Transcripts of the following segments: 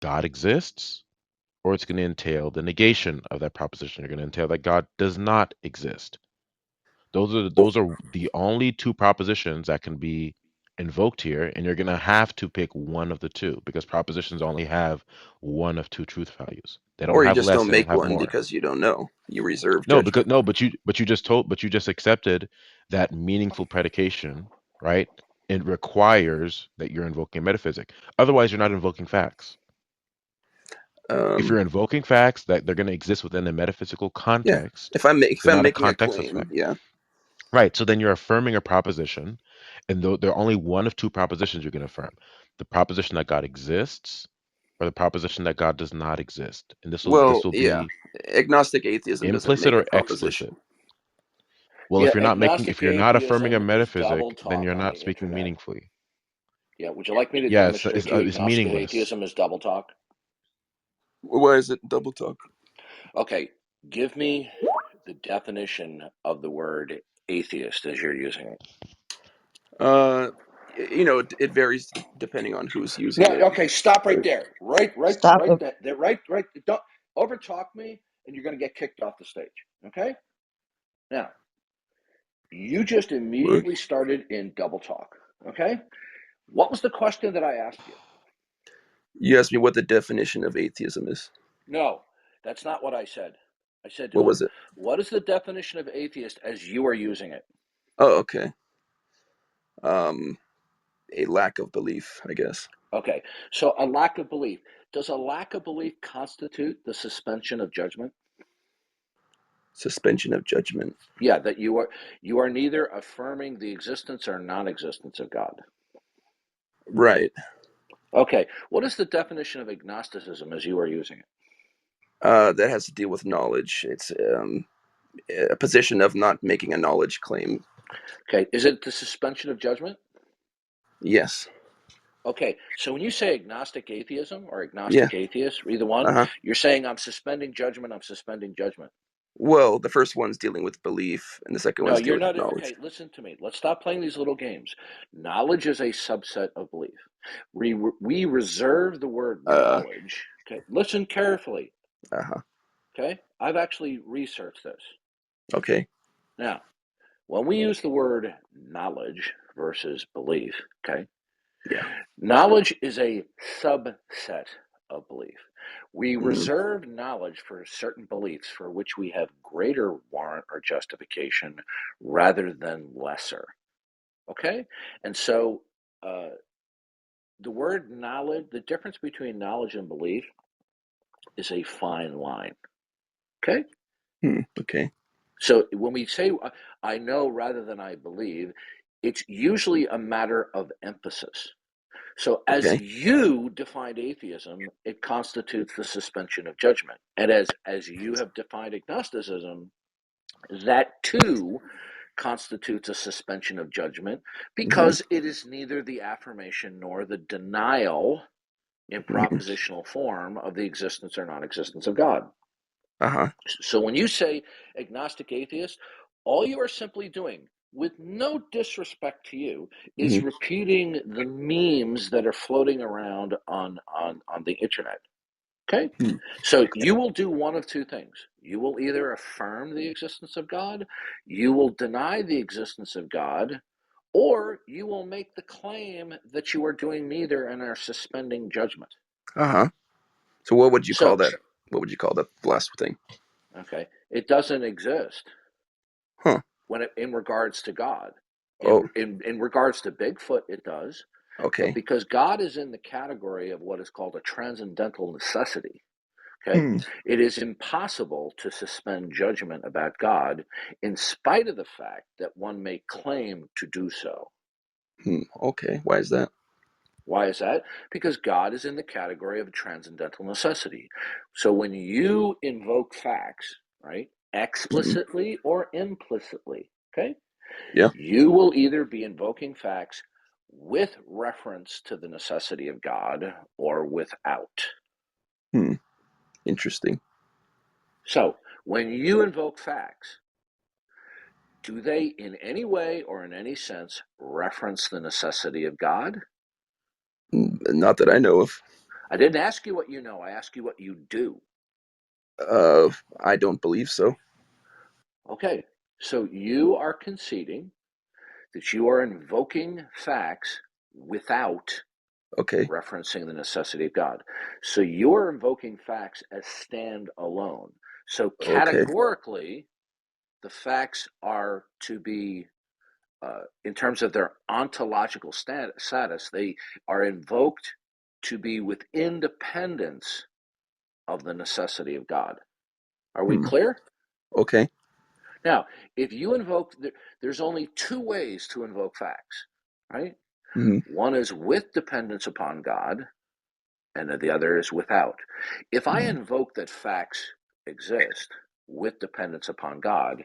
God exists, or it's going to entail the negation of that proposition. You're going to entail that God does not exist. Those are the only two propositions that can be invoked here, and you're going to have to pick one of the two because propositions only have one of two truth values. They don't Or you have just less, don't they don't make have one more. because you don't know. You reserve No, because judgment. no, but you just accepted that meaningful predication, right? It requires that you're invoking metaphysic. Otherwise, you're not invoking facts. If Um, you're invoking facts that they're going to exist within a metaphysical yeah. context, If they're I'm not a making a context of claim, fact. yeah. Right. So then you're affirming a proposition, and there are only one of two propositions you can affirm: the proposition that God exists, or the proposition that God does not exist. And this Well, will yeah. be Agnostic atheism doesn't implicit make a or explicit. proposition. Well, Yeah, if agnostic you're not affirming a atheism is double metaphysic, then talk you're on the not speaking internet. meaningfully. Yeah, would you like me to Yeah, demonstrate to you it's agnostic meaningless. atheism is double talk? Why is it double talk? Okay, give me the definition of the word atheist as you're using it. Uh, it varies depending on who's No, using it. okay, stop right there. Stop it. Right. Don't overtalk me, and you're going to get kicked off the stage. Okay. Now, you just What? immediately started in double talk. Okay. What was the question that I asked you? You asked me what the definition of atheism is. No, that's not what I said. I said, What was it? what is the definition of atheist as you are using it? Oh, okay. Um, a lack of belief, I guess. Okay, so a lack of belief. Does a lack of belief constitute the suspension of judgment? Suspension of judgment. Yeah, that you are neither affirming the existence or non-existence of God. Right. Okay, what is the definition of agnosticism as you are using it? That has to deal with knowledge. It's a position of not making a knowledge claim. Okay, is it the suspension of judgment? Yes. Okay, so when you say agnostic atheism or Yeah. agnostic atheist, either one, Uh-huh. you're saying I'm suspending judgment, I'm suspending judgment. Well, the first one's dealing with belief, and the second No, one's you're dealing with not. knowledge. Okay, listen to me. Let's stop playing these little games. Knowledge is a subset of belief. We reserve the word Uh, knowledge. Okay, listen carefully. uh-huh. Okay, I've actually researched this. Okay. Now, when we use the word knowledge versus belief, okay, Yeah. knowledge is a subset of belief. We Mm, reserve knowledge for certain beliefs for which we have greater warrant or justification rather than lesser. Okay? And so uh, the word knowledge, the difference between knowledge and belief is a fine line. Okay? okay. So when we say I know rather than I believe, it's usually a matter of emphasis. So as Okay. you defined atheism, it constitutes the suspension of judgment. And as you have defined agnosticism, that too constitutes a suspension of judgment Hmm. because it is neither the affirmation nor the denial in Hmm. propositional form of the existence or non-existence of God. Uh-huh. So when you say agnostic atheist, all you are simply doing, with no disrespect to you, Hmm. is repeating the memes that are floating around on the internet. Okay? Hmm. So Okay. you will do one of two things. You will either affirm the existence of God, you will deny the existence of God, or you will make the claim that you are doing neither and are suspending judgment. Uh-huh. So what would you call So, that? What would you call that last thing? okay, it doesn't exist Huh. in regards to God. Oh, In regards to Bigfoot, it does, but okay. because God is in the category of what is called a transcendental necessity, okay, Hmm. it is impossible to suspend judgment about God in spite of the fact that one may claim to do so. Hmm. Okay. Why is that? Why is that? Because God is in the category of transcendental necessity. So when you invoke facts, right, Hmm. explicitly or implicitly, okay, Yeah. you will either be invoking facts with reference to the necessity of God or without. Hmm. Interesting. So when you invoke facts, do they in any way or in any sense reference the necessity of God? Not that I know of. I didn't ask you what you know. I asked you what you do. I don't believe so. Okay, so you are conceding that you are invoking facts without Okay. referencing the necessity of God. So you're invoking facts as stand alone. So Okay. categorically, the facts are to be, in terms of their ontological status, they are invoked to be with independence of the necessity of God. Are we Hmm. clear? Okay. Now, if you invoke, there's only two ways to invoke facts, right? Hmm. One is with dependence upon God, and the other is without. If I invoke that facts exist with dependence upon God,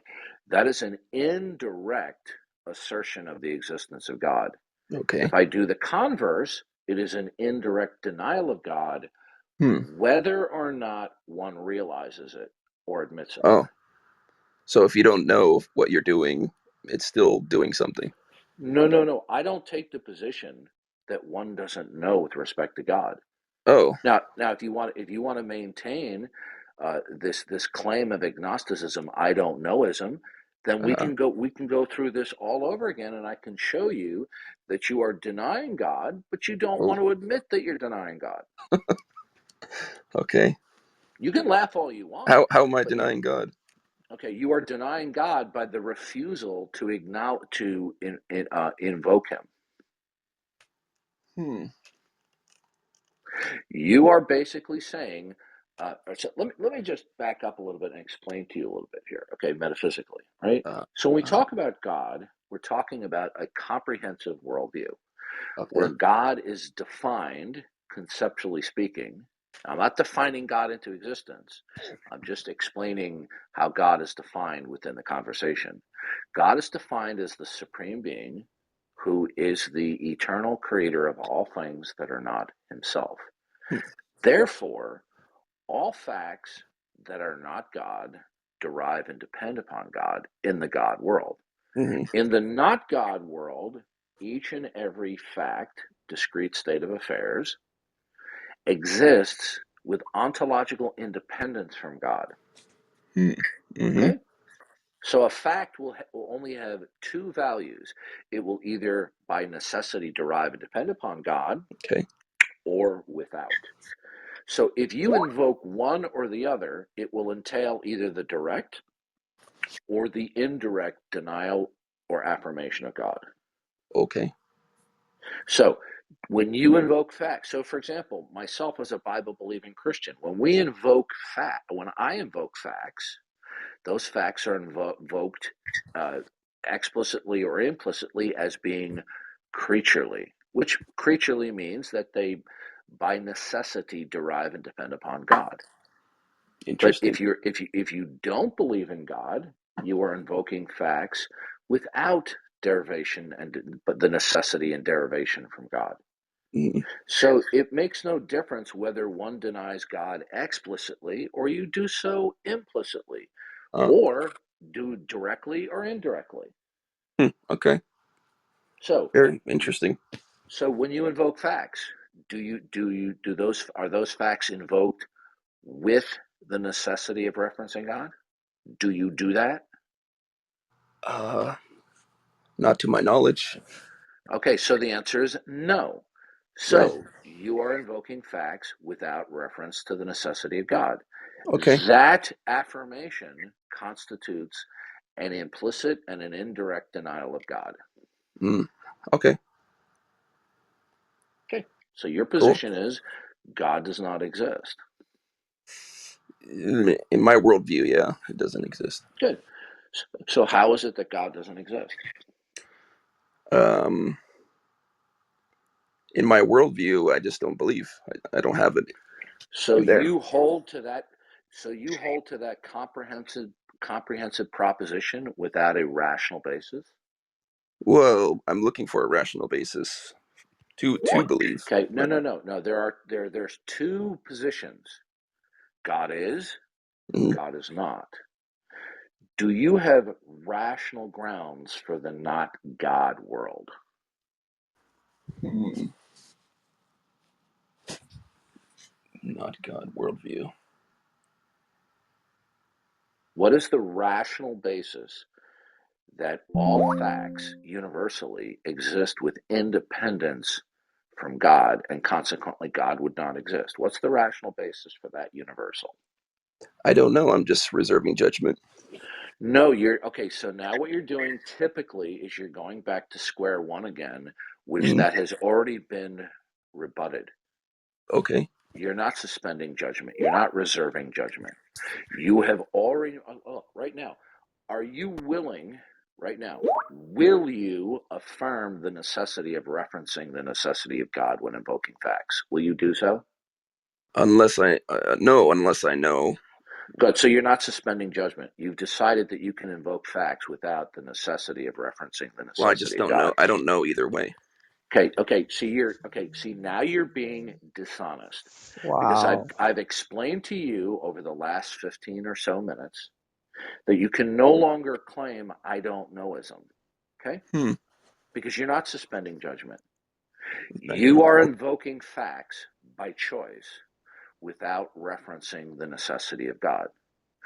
that is an indirect assertion of the existence of God. Okay. If I do the converse, it is an indirect denial of God, Hmm. whether or not one realizes it or admits it. Oh, so if you don't know what you're doing, it's still doing something. No, no, no. I don't take the position that one doesn't know with respect to God. Oh. Now, if you want to maintain this claim of agnosticism, I don't knowism, then Uh-huh. we can go through this all over again, and I can show you that you are denying God, but you don't Oh. want to admit that you're denying God. Okay. You can laugh all you want, How am I but you denying God? okay. You are denying God by the refusal to acknowledge invoke Him. Hmm. You are basically saying, so let me just back up a little bit and explain to you a little bit here, okay, metaphysically, right? Uh, So when we uh, talk about God, we're talking about a comprehensive worldview where okay. God is defined, conceptually speaking. I'm not defining God into existence. I'm just explaining how God is defined within the conversation. God is defined as the supreme being who is the eternal creator of all things that are not himself. Hmm. Therefore, all facts that are not God derive and depend upon God in the God world. Hmm. In the not God world, each and every fact, discrete state of affairs, exists with ontological independence from God. Hmm. Hmm. Okay? So a fact will only have two values. It will either by necessity derive and depend upon God Okay. or without. So if you invoke one or the other, it will entail either the direct or the indirect denial or affirmation of God. Okay. So when you invoke facts, so for example, myself as a Bible believing Christian, when I invoke facts, those facts are invoked uh, explicitly or implicitly as being creaturely, which creaturely means that they by necessity derive and depend upon God. But Interesting. if you don't believe in God, you are invoking facts without derivation but the necessity and derivation from God. Hmm. So it makes no difference whether one denies God explicitly or you do so implicitly Oh. or do directly or indirectly. Hmm. Okay. So Very interesting. so when you invoke facts, do those are those facts invoked with the necessity of referencing God? Do you do that? Uh, Not to my knowledge. Okay, so the answer is no. Right. So you are invoking facts without reference to the necessity of God. Okay. That affirmation constitutes an implicit and an indirect denial of God. Hmm. Okay. Okay, so your Cool. position is God does not exist. In my worldview, yeah, it doesn't exist. Good. So how is it that God doesn't exist? Um, in my worldview, I just don't believe. I don't have it So in there. you hold to that. So you hold to that comprehensive proposition without a rational basis. Well, I'm looking for a rational basis to believe. Okay, no, But no, no, no. There's two positions. God is, mm, God is not. Do you have rational grounds for the not God world? mm, Not God worldview. What is the rational basis that all facts universally exist with independence from God, and consequently God would not exist? What's the rational basis for that universal? I don't know. I'm just reserving judgment. No, you're okay. So now what you're doing typically is you're going back to square one again, which Mm, that has already been rebutted. okay. You're not suspending judgment. You're not reserving judgment. You have already, right now, are you willing, right now, will you affirm the necessity of referencing the necessity of God when invoking facts? Will you do so? Unless I know. Good. So you're not suspending judgment. You've decided that you can invoke facts without the necessity of referencing the Well, I just necessity of don't know. God. I don't know either way. Okay. See, now you're being dishonest because I've Wow. I've explained to you over the last 15 or so minutes that you can no longer claim I don't knowism. Okay? Hmm. Because you're not suspending judgment. I You don't are know. invoking facts by choice without referencing the necessity of God.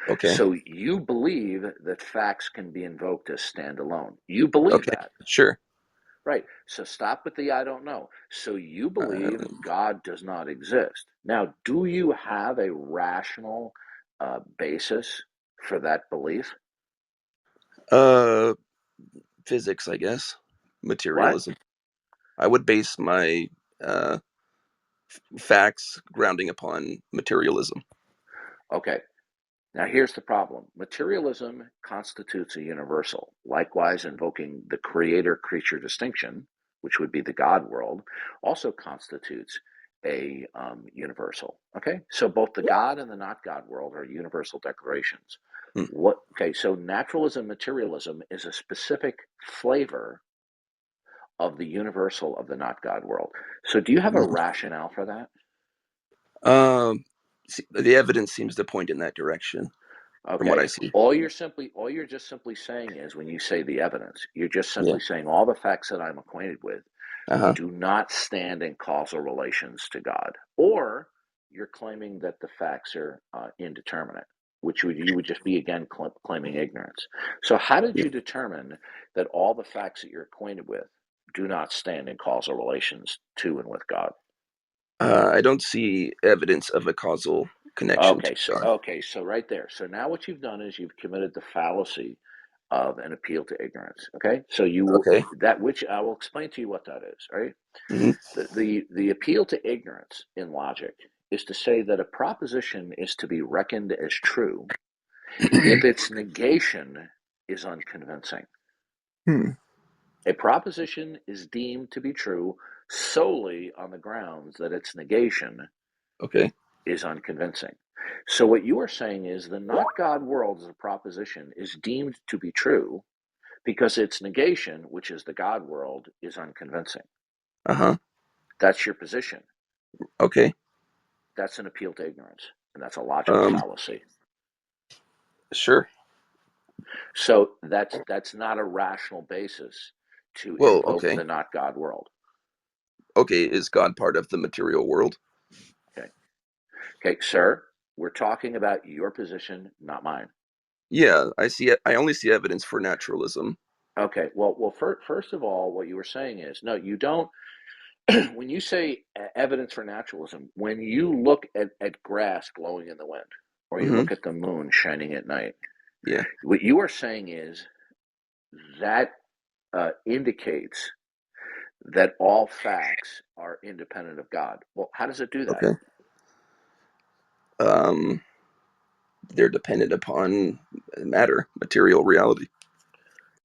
Okay. So you believe that facts can be invoked as standalone. You believe Okay. that. Sure. Right. So stop with the I don't know. So you believe Um, God does not exist. Now, do you have a rational basis for that belief? uh, physics, I guess. What? Materialism. I would base my uh, facts grounding upon materialism. Okay. Now, here's the problem materialism constitutes a universal. Likewise, invoking the creator creature distinction, which would be the God world, also constitutes a universal. Okay, so both the God and the not God world are universal declarations. Hmm. Okay, so naturalism, materialism is a specific flavor of the universal of the not God world. So, do you have a Mhm. rationale for that? Um, the evidence seems to point in that direction from what Okay. I see. All you're just simply saying is when you say the evidence, you're just Yeah. simply saying all the facts that I'm acquainted with Uh-huh. do not stand in causal relations to God. Or you're claiming that the facts are indeterminate, which you would just be again claiming ignorance. So how did Yeah. you determine that all the facts that you're acquainted with do not stand in causal relations to and with God? I don't see evidence of a causal connection to God. So right there. So now what you've done is you've committed the fallacy of an appeal to ignorance. Okay, so Okay. that which I will explain to you what that is. Right, Hmm. the appeal to ignorance in logic is to say that a proposition is to be reckoned as true if its negation is unconvincing. Hmm. A proposition is deemed to be true solely on the grounds that its negation Okay. is unconvincing. So what you are saying is the not God world as a proposition is deemed to be true because its negation, which is the God world, is unconvincing. Uh-huh. That's your position. Okay. That's an appeal to ignorance, and that's a logical Um, fallacy. sure. So that's not a rational basis to Well, invoke okay. the not God world. Okay, is God part of the material world? Okay, okay, sir. We're talking about your position, not mine. Yeah, I see it. I only see evidence for naturalism. Okay. Well. First of all, what you were saying is no. You don't. When you say evidence for naturalism, when you look at grass glowing in the wind, or you Hmm. look at the moon shining at night, Yeah. what you are saying is that indicates that all facts are independent of God. Well, how does it do that? Okay. Um, they're dependent upon matter, material reality.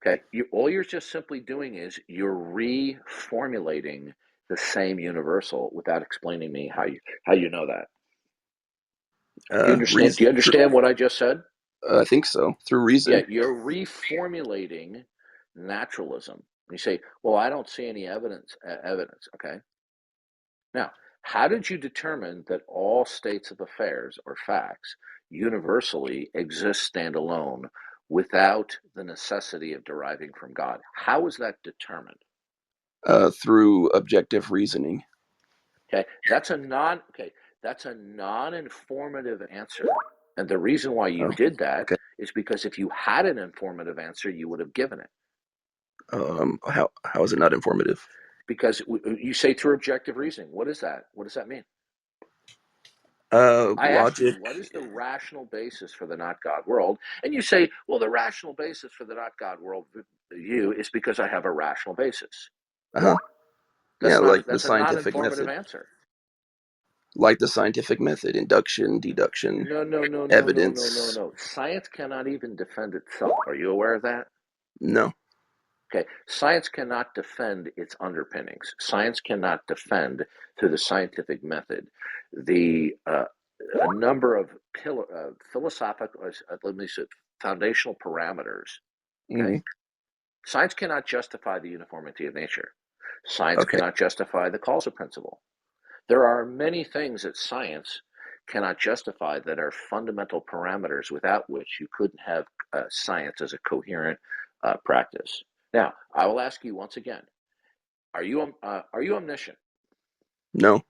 Okay, all you're just simply doing is you're reformulating the same universal without explaining me how you know that. Do you understand? Do Reason. you understand what I just said? I think so. Through Yeah, reason. you're reformulating naturalism. You say, "Well, I don't see any evidence." Evidence, okay. Now, how did you determine that all states of affairs or facts universally exist standalone without the necessity of deriving from God? How was that determined? Through objective reasoning. Okay, that's a non. Okay, That's a non-informative answer. And the reason why you Oh, did that okay. is because if you had an informative answer, you would have given it. How is it not informative? Because you say through objective reasoning. What is that? What does that mean? I ask you, Logic. what is the rational basis for the not God world? And you say, well, the rational basis for the not God world view is because I have a rational basis. Uh-huh. Yeah, like the That's a scientific non-informative method. answer. Like the scientific method, induction, deduction, No, no, no, no, no, no, no, evidence. no. Science cannot even defend itself. Are you aware of that? No. Okay, science cannot defend its underpinnings. Science cannot defend through the scientific method the a number of philosophical, let me say, foundational parameters. Hmm. Okay, science cannot justify the uniformity of nature. Science Okay. cannot justify the causal principle. There are many things that science cannot justify that are fundamental parameters without which you couldn't have science as a coherent practice. Now, I will ask you once again: are you omniscient? No.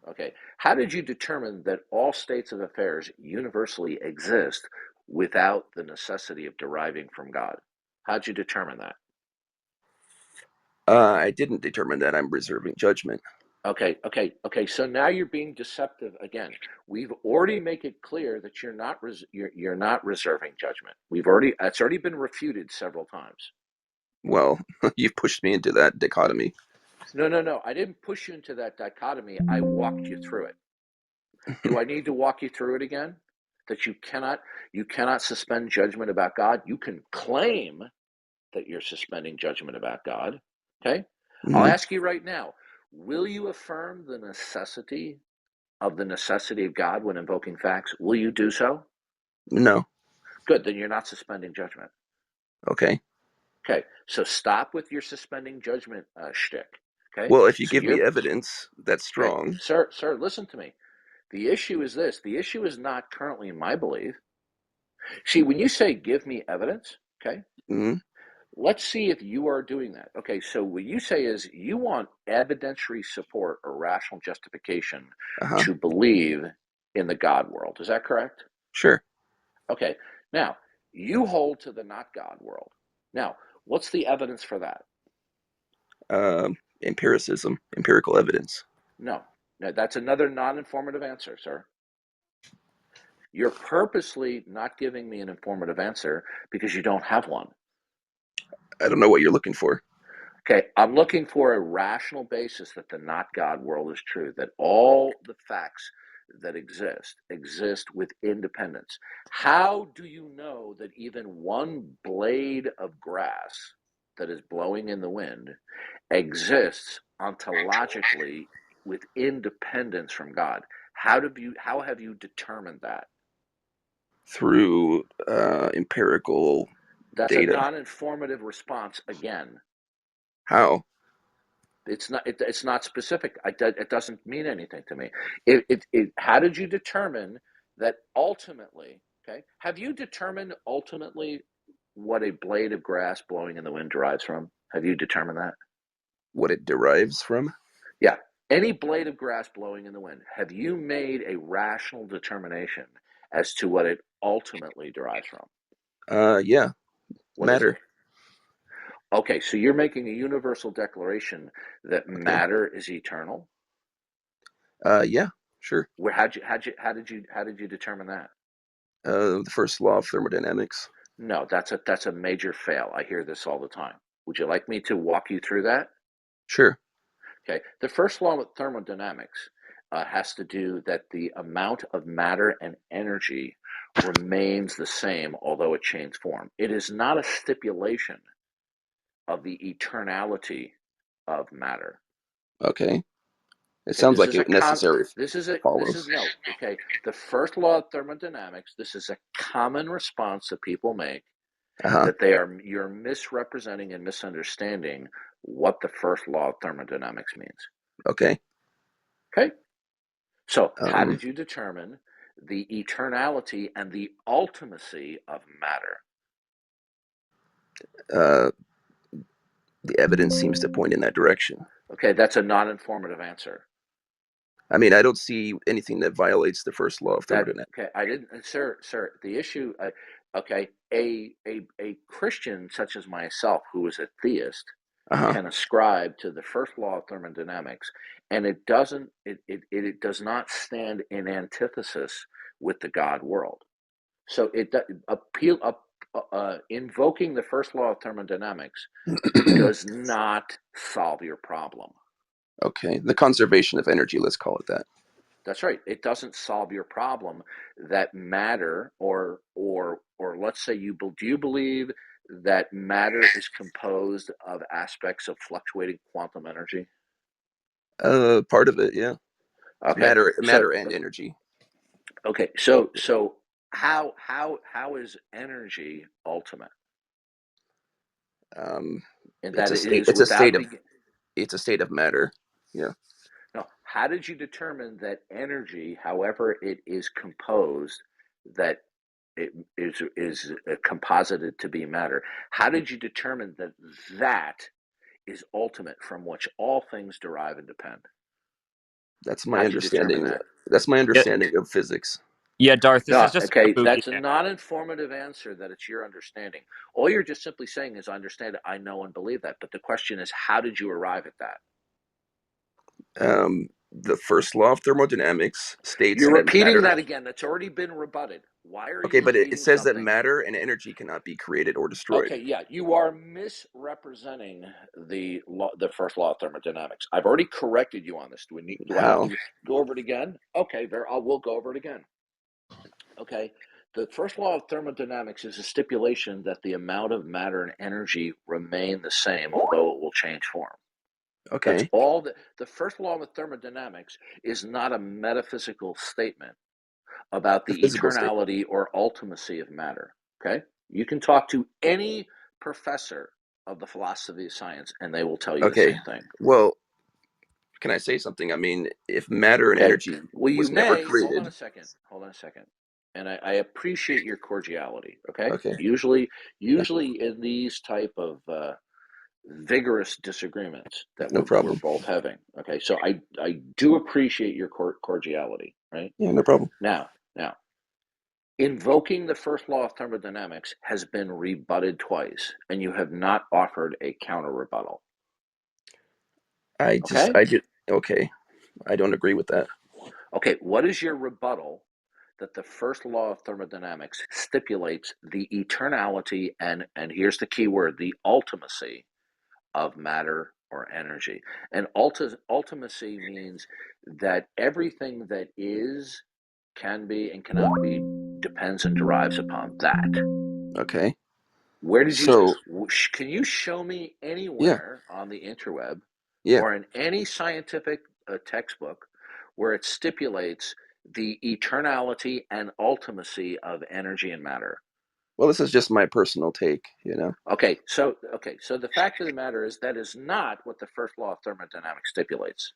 Okay. How did you determine that all states of affairs universally exist without the necessity of deriving from God? How'd you determine that? I didn't determine that. I'm reserving judgment. Okay. So now you're being deceptive again. We've already made it clear that you're not reserving judgment. It's already been refuted several times. Well, you've pushed me into that dichotomy. No, no, no. I didn't push you into that dichotomy. I walked you through it. Do I need to walk you through it again? That you cannot suspend judgment about God. You can claim that you're suspending judgment about God. Okay? I'll Hmm. ask you right now, will you affirm the necessity of God when invoking facts? Will you do so? No. Good, then you're not suspending judgment. Okay. Okay, so stop with your suspending judgment shtick. Okay, Well, if you so give me you're evidence that's okay, strong. sir. Listen to me. The issue is this. The issue is not currently in my belief. See, when you say give me evidence, okay, Hmm. let's see if you are doing that. Okay, so what you say is you want evidentiary support or rational justification Uh-huh. to believe in the God world. Is that correct? Sure. Okay, now you hold to the not God world. Now, what's the evidence for that? Empiricism, empirical evidence. No, no, that's another non informative answer, sir. You're purposely not giving me an informative answer because you don't have one. I don't know what you're looking for. Okay, I'm looking for a rational basis that the not God world is true, that all the facts that exist with independence. How do you know that even one blade of grass that is blowing in the wind exists ontologically with independence from God? How have you determined that? Through empirical That's a data. non-informative response again. How? It's not specific. It doesn't mean anything to me. How did you determine that ultimately? Okay, have you determined ultimately what a blade of grass blowing in the wind derives from? Have you determined that? What it derives from? Yeah, any blade of grass blowing in the wind. Have you made a rational determination as to what it ultimately derives from? Yeah, What is it? matter. Okay, so you're making a universal declaration that Okay. matter is eternal. Yeah, sure. How did you determine that? The first law of thermodynamics. No, that's a major fail. I hear this all the time. Would you like me to walk you through that? Sure. Okay. The first law of thermodynamics has to do that the amount of matter and energy remains the same, although it changes form. It is not a stipulation of the eternality of matter. Okay. It Okay, sounds like it necessary this follows. is no, okay. The first law of thermodynamics, this is a common response that people make Uh-huh. that you're misrepresenting and misunderstanding what the first law of thermodynamics means. Okay. Okay? So, how Um, did you determine the eternality and the ultimacy of matter? uh, the evidence seems to point in that direction. Okay, that's a non-informative answer. I mean, I don't see anything that violates the first law of That thermodynamics. okay? I didn't, sir. The issue, okay, a Christian such as myself, who is a theist, Uh-huh. can ascribe to the first law of thermodynamics, and it doesn't. It does not stand in antithesis with the God world. So invoking the first law of thermodynamics does not solve your problem. Okay, the conservation of energy, let's call it that. That's right. It doesn't solve your problem that matter, or let's say do you believe that matter is composed of aspects of fluctuating quantum energy? Part of it, yeah. Okay. Matter and energy. So how is energy ultimate? Um, In it's that a it state. is without begin. It's a state of matter. Yeah. No, how did you determine that energy, however it is composed, that it is composited to be matter? How did you determine that that is ultimate from which all things derive and depend? That's my How'd you determine understanding. that? That's my Yeah, understanding of physics. yeah, Darth, this is No, just a okay, that's boogeyman. not an informative answer that it's your understanding. All you're just simply saying is, I understand it, I know and believe that. But the question is, how did you arrive at that? The first law of thermodynamics states You're that repeating matter. that again. That's already been rebutted. Why are you Okay, but it repeating says that something? matter and energy cannot be created or destroyed. Okay, yeah, you are misrepresenting the first law of thermodynamics. I've already corrected you on this. Do I have How? to go over it again? Okay, we'll go over it again. Okay, the first law of thermodynamics is a stipulation that the amount of matter and energy remain the same, although it will change form. That's Okay. all. The first law of thermodynamics is not a metaphysical statement about The the physical state. eternality or ultimacy of matter. Okay? You can talk to any professor of the philosophy of science and they will tell you the Okay. same thing. Well, can I say something? I mean, if matter and Okay? energy Well, you was never may, hold on a created. second. Hold on a second. And I appreciate your cordiality. Okay? Okay. Usually, Yeah. usually in these type of vigorous disagreements that No we're problem. both having. Okay, so I do appreciate your cordiality, right? Yeah. No problem. Now, invoking the first law of thermodynamics has been rebutted twice, and you have not offered a counter rebuttal. Okay? I did. Okay. I don't agree with that. Okay, what is your rebuttal that the first law of thermodynamics stipulates the eternality and here's the key word, the ultimacy of matter or energy? And ultimacy means that everything that is, can be, and cannot be depends and derives upon that. Okay. Where did you? So, Can you show me yeah. anywhere on the interweb Yeah. or in any scientific textbook where it stipulates the eternality and ultimacy of energy and matter? Well, this is just my personal take. Okay, so the fact of the matter is that is not what the first law of thermodynamics stipulates.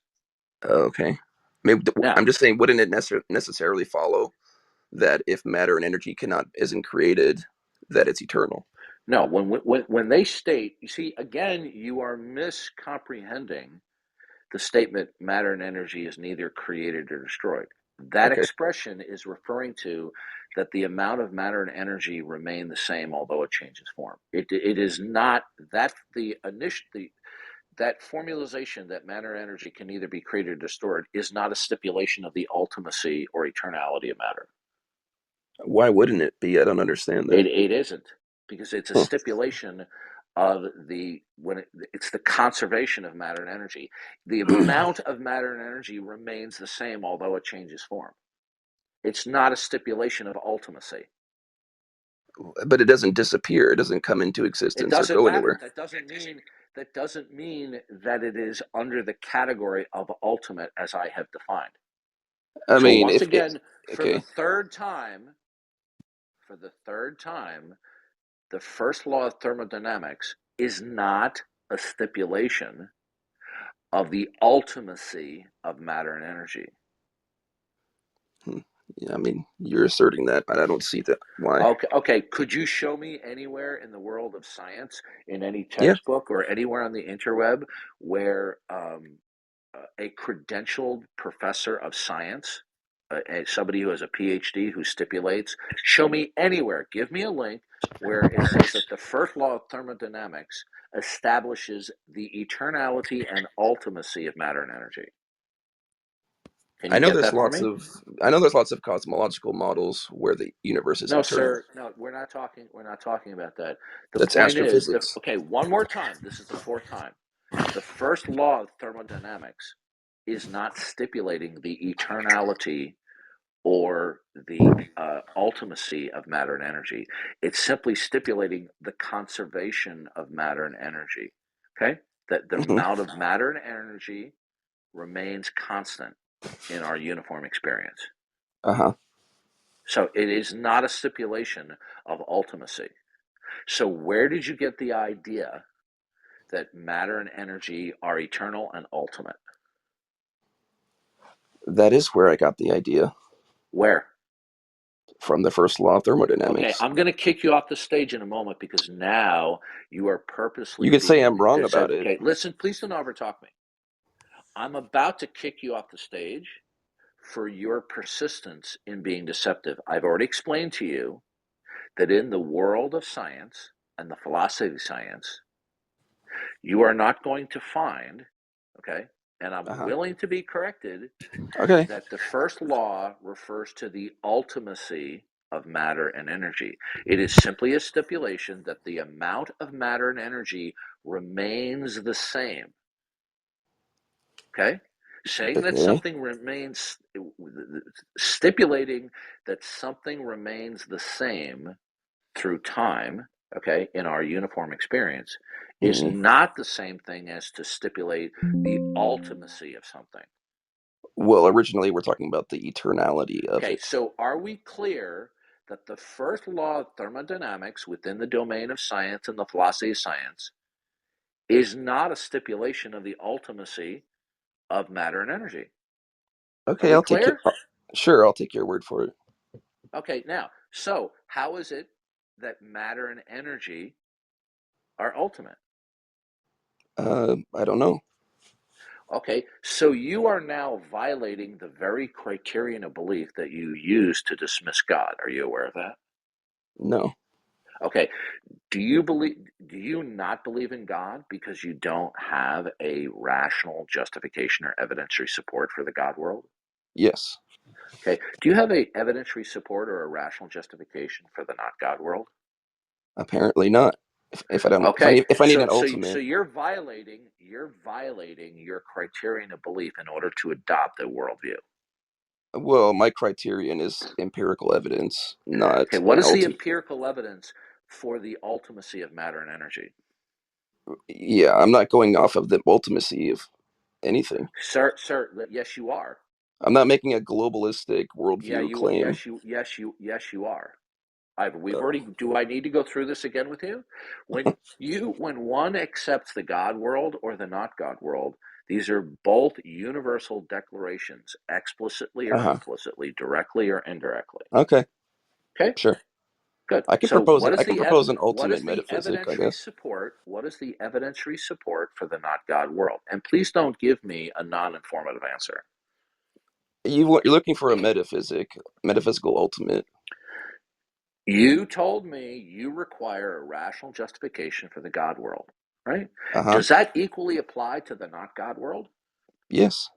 Okay. Maybe Now, I'm just saying, wouldn't it necessarily follow that if matter and energy cannot isn't created, that it's eternal? no, when they state, you see, again, you are miscomprehending the statement matter and energy is neither created or destroyed. That Okay. expression is referring to that the amount of matter and energy remain the same, although it changes form. It is not that the initial that formalization that matter and energy can either be created or destroyed is not a stipulation of the ultimacy or eternality of matter. Why wouldn't it be? I don't understand that. It isn't because it's a Huh. stipulation of it's the conservation of matter and energy. The amount of matter and energy remains the same, although it changes form. It's not a stipulation of ultimacy. But it doesn't disappear. It doesn't come into It existence or doesn't go matter. anywhere. That doesn't mean that it is under the category of ultimate as I have defined. I So mean, once if it, again, okay, for the third time, the first law of thermodynamics is not a stipulation of the ultimacy of matter and energy. hmm, yeah, I mean, you're asserting that, but I don't see that. Why? Okay. Could you show me anywhere in the world of science, in any Yeah, textbook or anywhere on the interweb, where a credentialed professor of science, somebody who has a PhD who stipulates, show me anywhere, give me a link where it says that the first law of thermodynamics establishes the eternality and ultimacy of matter and energy. Can I you know get there's that for lots me? of I know there's lots of cosmological models where the universe is No, eternal. sir. No, we're not talking. We're not talking about that. The That's point is, astrophysics. okay. One more time. This is the fourth time. The first law of thermodynamics is not stipulating the eternality or the ultimacy of matter and energy. It's simply stipulating the conservation of matter and energy. Okay, that the Hmm. amount of matter and energy remains constant in our uniform experience. Uh-huh. So it is not a stipulation of ultimacy. So where did you get the idea that matter and energy are eternal and ultimate? That is where I got the idea, Where? from the first law of Okay, thermodynamics. I'm going to kick you off the stage in a moment because now you are You purposely could say I'm being wrong about deceptive. it. Okay, listen, please don't overtalk me. I'm about to kick you off the stage for your persistence in being deceptive. I've already explained to you that in the world of science and the philosophy of science, you are not going to find, okay, and I'm Uh-huh. willing to be corrected, Okay. that the first law refers to the ultimacy of matter and energy. It is simply a stipulation that the amount of matter and energy remains the same. Okay? Saying that Okay. something remains, stipulating that something remains the same through time, okay, in our uniform experience, is Hmm. not the same thing as to stipulate the ultimacy of something. Well, originally we're talking about the eternality of Okay, it. so are we clear that the first law of thermodynamics within the domain of science and the philosophy of science is not a stipulation of the ultimacy of matter and energy? Are Okay, we I'll take it. clear? Sure, I'll take your word for it. Okay, now, so how is it that matter and energy are ultimate? I don't know. Okay, so you are now violating the very criterion of belief that you use to dismiss God. Are you aware of that? No. Okay, do you not believe in God because you don't have a rational justification or evidentiary support for the God world? Yes. Okay, do you have a evidentiary support or a rational justification for the not God world? Apparently not. If I don't, Okay, if I need so an so ultimate, you're violating your criterion of belief in order to adopt a worldview. well, my criterion is empirical evidence, Okay, not what an is the ultimate. empirical evidence for the ultimacy of matter and energy? Yeah, I'm not going off of the ultimacy of anything. Sir, yes, you are. I'm not making a globalistic Yeah, worldview you, claim. yes, you are. We've Uh, already. Do I need to go through this again with you? When one accepts the God world or the not God world, these are both universal declarations, explicitly or uh-huh. implicitly, directly or indirectly. Okay, Okay, sure. good. I can So, propose an I can propose an what ultimate is the metaphysic, I evidentiary guess. support? What is the evidentiary support for the not God world? And please don't give me a non-informative answer. You're looking for a metaphysical ultimate. You told me you require a rational justification for the God world, right? Uh-huh. Does that equally apply to the not God world? Yes.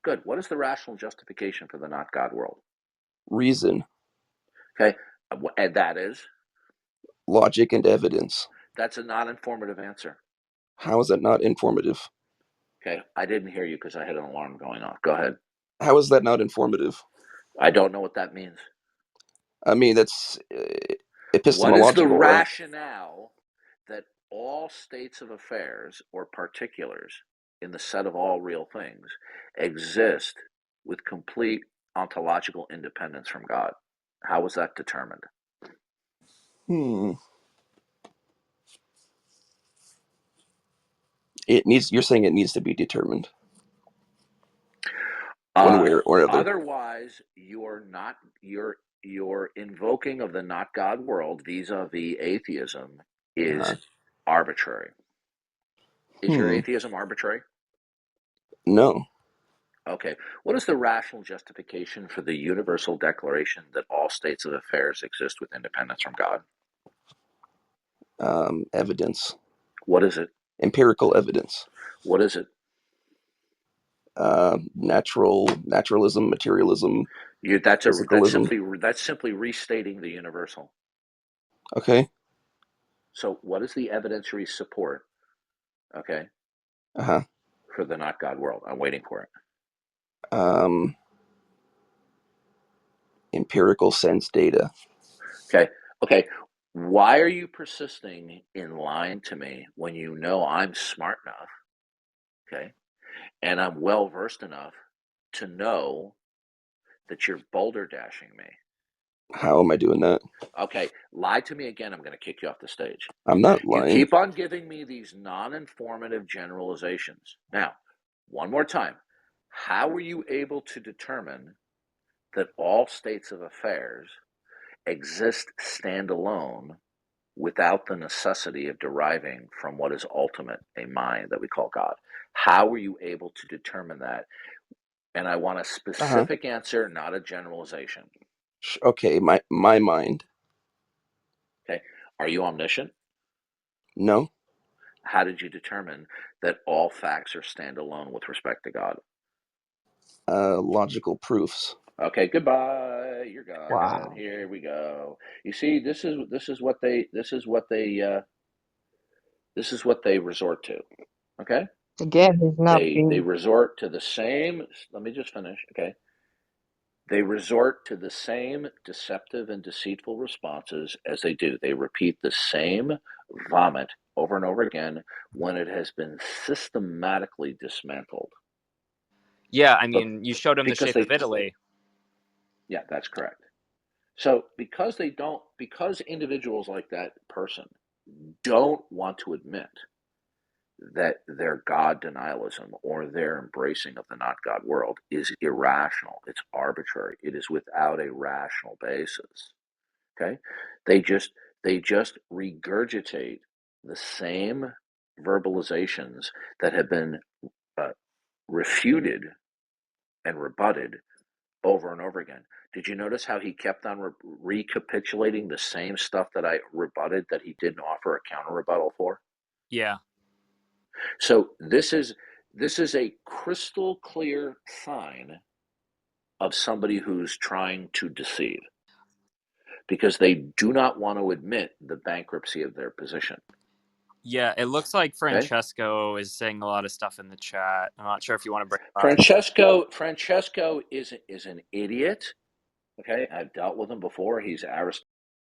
Good. What is the rational justification for the not God world? Reason, Okay. And that is, logic, and evidence. that's a non informative answer. How is that not informative? Okay. I didn't hear you because I had an alarm going off. Go ahead. How is that not informative? I don't know what that means. I mean, that's What is the epistemological, right? rationale that all states of affairs or particulars in the set of all real things exist with complete ontological independence from God? How was that determined? Hmm. You're saying it needs to be determined one Uh, way or another. Otherwise, you're not your invoking of the not God world vis-a-vis atheism is Uh-huh. arbitrary. Is your Hmm. atheism arbitrary? No. Okay. What is the rational justification for the universal declaration that all states of affairs exist with independence from God? Evidence. What is it? Empirical evidence. What is it? Naturalism, materialism, physicalism. That's simply restating the universal. Okay. So what is the evidentiary support? Okay. Uh-huh. For the not God world. I'm waiting for it. Empirical sense data. Okay. Why are you persisting in lying to me when you know I'm smart enough, okay, and I'm well versed enough to know that you're boulder dashing me? How am I doing that? Okay, lie to me again, I'm going to kick you off the stage. I'm not You lying. keep on giving me these non-informative generalizations. Now, one more time. How were you able to determine that all states of affairs exist standalone without the necessity of deriving from what is ultimate, a mind that we call God? How were you able to determine that? And I want a specific answer, not a generalization. Okay, my mind. Okay. Are you omniscient? No. How did you determine that all facts are standalone with respect to God? Logical proofs. Okay, goodbye. You're gone. Wow. Here we go. You see, this is what they resort to. Okay? Again, he's not They being. resort to the same. Let me just finish. Okay. They resort to the same deceptive and deceitful responses as they do. They repeat the same vomit over and over again when it has been systematically dismantled. Yeah, I But mean, you showed him the because shape of Italy. yeah, that's correct. So because individuals like that person don't want to admit that their God denialism or their embracing of the not God world is irrational, it's arbitrary, it is without a rational basis. Okay, they just regurgitate the same verbalizations that have been uh, refuted and rebutted over and over again. Did you notice how he kept on recapitulating the same stuff that I rebutted that he didn't offer a counter rebuttal for? Yeah. So this is a crystal clear sign of somebody who's trying to deceive, because they do not want to admit the bankruptcy of their position. Yeah, it looks like Okay? Francesco is saying a lot of stuff in the chat. I'm not sure if you want to bring it up. Francesco is an idiot. Okay, I've dealt with him before. He's